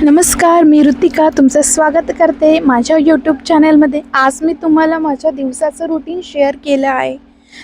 नमस्कार, मी ऋतिका तुमचं स्वागत करते माझ्या यूट्यूब चॅनलमध्ये। आज मी तुम्हाला माझ्या दिवसाचं रुटीन शेअर केलं आहे।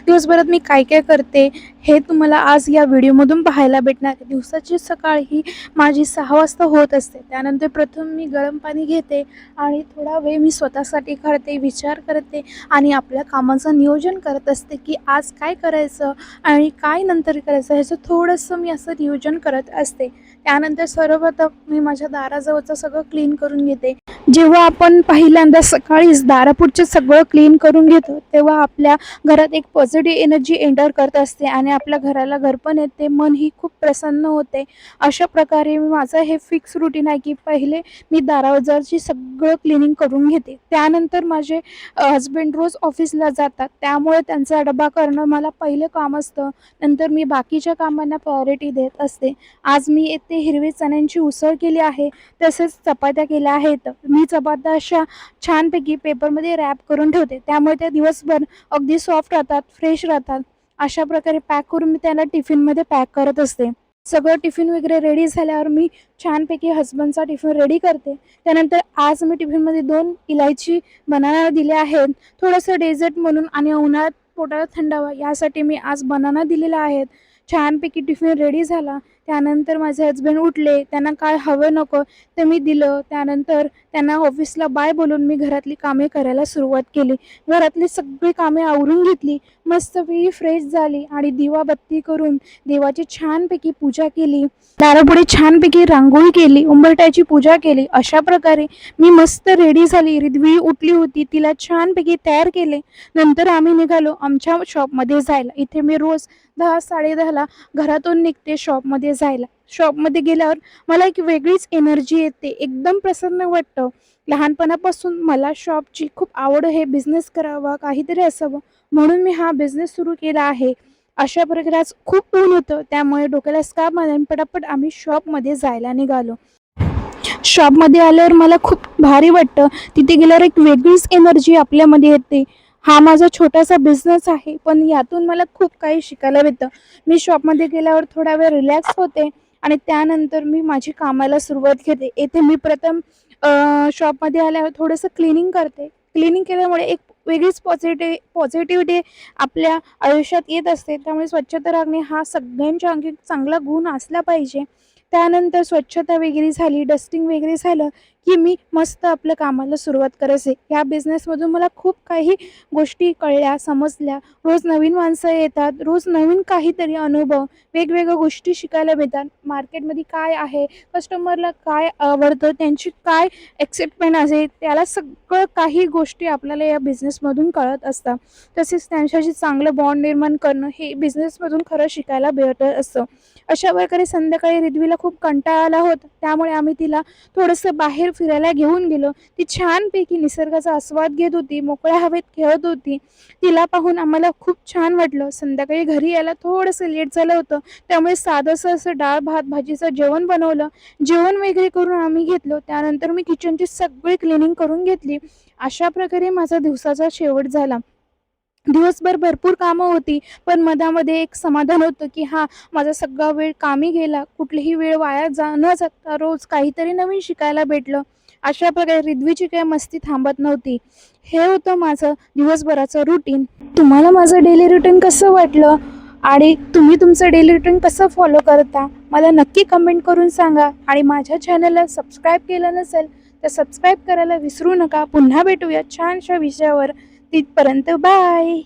दिवसभरात मी काय काय करते हे तुम्हाला आज या व्हिडिओमधून पाहायला भेटणार। दिवसाची सकाळ ही माझी 6 वाजता होत असते। त्यानंतर प्रथम मी गरम पाणी घेते आणि थोडा वेळ मी स्वतःसाठी काढते, विचार करते आणि आपल्या कामाचं नियोजन करत असते की आज काय करायचं आणि काय नंतर करायचं ह्याचं थोडंसं मी असं नियोजन करत असते। त्यानंतर सर्वप्रथम मी माझ्या दाराजवळचं सगळं क्लीन करून घेते। जेव्हा आपण पहिल्यांदा सकाळीच दारापुढचं सगळं क्लीन करून घेतो तेव्हा आपल्या घरात एक पॉझिटिव्ह एनर्जी एंटर करत असते आणि आपल्या घराला घर पण येते, मन ही खूप प्रसन्न होते। अशा प्रकारे माझं हे फिक्स रुटीन आहे की पहिले मी दारावरची सगळं क्लिनिंग करून घेते। त्यानंतर माझे हस्बंड रोज ऑफिसला जातात, त्यामुळे त्यांचा डबा करणं मला पहिलं काम असतं। नंतर मी बाकीच्या कामांना प्रायोरिटी देत असते। आज मी येथे हिरवी चण्यांची उसळ केली आहे, तसेच चपात्या केल्या आहेत। मी चपात्या अशा छानपैकी पेपरमध्ये रॅप करून ठेवते, त्यामुळे त्या दिवसभर अगदी सॉफ्ट राहतात, फ्रेश राहतात। अशा प्रकारे पॅक करून मी त्याला टिफिनमध्ये पॅक करत असते। सगळं टिफिन वगैरे रेडी झाल्यावर मी छानपैकी हस्बंडचा टिफिन रेडी करते। त्यानंतर आज मी टिफिनमध्ये 2 इलायची बनाना दिले आहेत, थोडंसं डेझर्ट म्हणून आणि उन्हाळ्यात पोटाला थंडावा यासाठी मी आज बनाना दिलेला आहे। छानपैकी टिफिन रेडी झाला। त्यानंतर माझे हस्बंड उठले, त्यांना काय हवं नको ते मी दिलं। त्यानंतर त्यांना ऑफिसला बाय बोलून मी घरातली कामे करायला सुरुवात केली। घरातली सगळी कामे आवरून घेतली, मस्तपैकी फ्रेश झाली आणि दिवाबत्ती करून देवाची छानपैकी पूजा केली। दारापुढे छानपैकी रांगोळी केली, उंबरठ्याची पूजा केली। अशा प्रकारे मी मस्त रेडी झाली। रिद्वी उठली होती, तिला छानपैकी तयार केले। नंतर आम्ही निघालो आमच्या शॉपमध्ये जायला। इथे मी रोज 10-10:30ला घरातून निघते शॉपमध्ये जायला। शॉपमध्ये गेल्यावर मला एक वेगळीच एनर्जी येते, एकदम प्रसन्न वाटतं। लहानपणापासून मला शॉपची खूप आवड आहे, बिझनेस करावा, काहीतरी असावं म्हणून मी हा बिझनेस सुरू केला आहे। अशा प्रकारे आज खूप ऊन होतं, त्यामुळे डोक्याला स्कार्फ बांधून पटापट आम्ही शॉपमध्ये जायला निघालो। शॉपमध्ये आल्यावर मला खूप भारी वाटतं, तिथे गेल्यावर एक वेगळीच एनर्जी आपल्यामध्ये येते। हा माझा छोटासा बिझनेस आहे, पण यातून मला खूप काही शिकायला भेटतं। मी शॉपमध्ये गेल्यावर थोडा वेळ रिलॅक्स होते आणि त्यानंतर मी माझी कामाला सुरुवात घेते। येथे मी प्रथम शॉपमध्ये आल्यावर थोडंसं क्लिनिंग करते। क्लिनिंग केल्यामुळे एक वेगळीच पॉझिटिव्हिटी आपल्या आयुष्यात येत असते, त्यामुळे स्वच्छता राखणे हा सगळ्यांच्या अंगी चांगला गुण असला पाहिजे। त्यानंतर स्वच्छता वगैरे झाली, डस्टिंग वगैरे झालं की मी मस्त आपल्या कामाला सुरुवात करायचे। या बिझनेसमधून मला खूप काही गोष्टी कळल्या, समजल्या। रोज नवीन माणसं येतात, रोज नवीन काहीतरी अनुभव, वेगवेगळ्या गोष्टी शिकायला मिळतात। मार्केटमध्ये काय आहे, कस्टमरला काय आवडतं, त्यांची काय एक्सेप्टमेंट आहे, त्याला सगळं काही गोष्टी आपल्याला या बिझनेसमधून कळत असतात। तसेच त्यांच्याशी चांगलं बॉन्ड निर्माण करणं हे बिझनेसमधून खरं शिकायला भेटत असतं। अशा प्रकारे संध्याकाळी रिद्वीला खूप कंटाळा आला होता, त्यामुळे आम्ही तिला थोडंसं बाहेर फिरायला घेऊन गेलो। ती छानपैकी निसर्गाचा आस्वाद घेत होती, मोकळ्या हवेत खेळत होती। तिला पाहून आम्हाला खूप छान वाटलं। संध्याकाळी घरी यायला थोडंसं लेट झालं होतं, त्यामुळे साधंसं असं डाळ भात भाजीचं जेवण बनवलं। जेवण वगैरे करून आम्ही घेतलं, त्यानंतर मी किचनची सगळी क्लिनिंग करून घेतली। अशा प्रकारे माझा दिवसाचा शेवट झाला। दिवसभर भरपूर कामं होती, पण मधामध्ये एक समाधान होतं की हा माझा सगळा वेळ कामी गेला, कुठलीही वेळ वाया न जाता रोज काहीतरी नवीन शिकायला भेटलं। अशा प्रकारे रिद्वीची काही मस्ती थांबत नव्हती। हे होतं माझं दिवसभराचं रुटीन। तुम्हाला माझं डेली रुटीन कसं वाटलं आणि तुम्ही तुमचं डेली रुटीन कसं फॉलो करता मला नक्की कमेंट करून सांगा। आणि माझ्या चॅनलला सबस्क्राईब केलं नसेल तर सबस्क्राईब करायला विसरू नका। पुन्हा भेटूया छानशा विषयावर, तिथपर्यंत बाय।